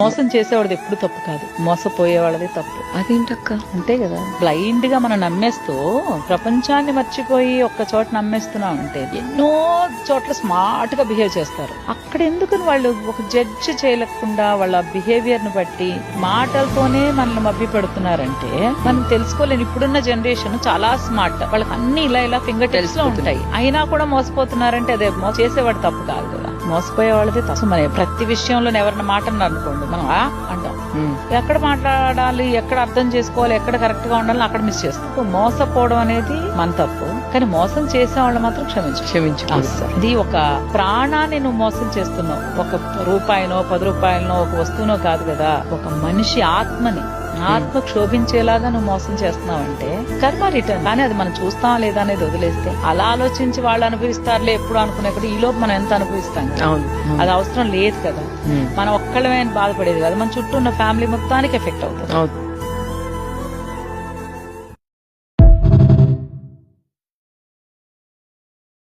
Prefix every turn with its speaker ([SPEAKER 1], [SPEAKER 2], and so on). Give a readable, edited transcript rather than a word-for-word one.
[SPEAKER 1] మోసం చేసేవాడిది ఎప్పుడు తప్పు కాదు, మోసపోయేవాళ్ళది తప్పు.
[SPEAKER 2] అదేంటక్క?
[SPEAKER 1] అంతే కదా, బ్లైండ్ గా మనం నమ్మేస్తూ ప్రపంచాన్ని మర్చిపోయి ఒక్క చోట నమ్మేస్తున్నాం అంటే ఎన్నో చోట్ల స్మార్ట్ గా బిహేవ్ చేస్తారు. అక్కడ ఎందుకని వాళ్ళు ఒక జడ్జ్ చేయలేకుండా వాళ్ళ బిహేవియర్ ను బట్టి మాటలతోనే మనల్ని మభ్య పెడుతున్నారంటే మనం తెలుసుకోలేని. ఇప్పుడున్న జనరేషన్ చాలా స్మార్ట్, వాళ్ళకి అన్ని ఇలా ఫింగర్ టిప్స్ లో ఉంటాయి, అయినా కూడా మోసపోతున్నారంటే అదే చేసేవాడు తప్పు కాదు కదా, మోసపోయే వాళ్ళది తప్పు. మరి ప్రతి విషయంలో ఎవరైనా మాట అన్నారు అనుకోండి, మనం అంటాం. ఎక్కడ మాట్లాడాలి, ఎక్కడ అర్థం చేసుకోవాలి, ఎక్కడ కరెక్ట్ గా ఉండాలి అక్కడ మిస్ చేస్తాం. మోసపోవడం అనేది మన తప్పు, కానీ మోసం చేసే వాళ్ళు మాత్రం క్షమించు. ఇది ఒక ప్రాణాన్ని నువ్వు మోసం చేస్తున్నావు, ఒక రూపాయినో 10 రూపాయలనో ఒక వస్తువునో కాదు కదా, ఒక మనిషి ఆత్మ క్షోభించేలాగా నువ్వు మోసం చేస్తున్నావు అంటే కర్మ రిటర్న్. కానీ అది మనం చూస్తాం లేదా అనేది వదిలేస్తే అలా ఆలోచించి వాళ్ళు అనుభవిస్తారులే ఎప్పుడు అనుకునే కూడా ఈ లోపు మనం ఎంత అనుభవిస్తాం. అది అవసరం లేదు కదా, మనం ఒక్కళ్ళమే బాధపడేది కదా, మన చుట్టూ ఉన్న ఫ్యామిలీ మొత్తానికి ఎఫెక్ట్ అవుతుంది.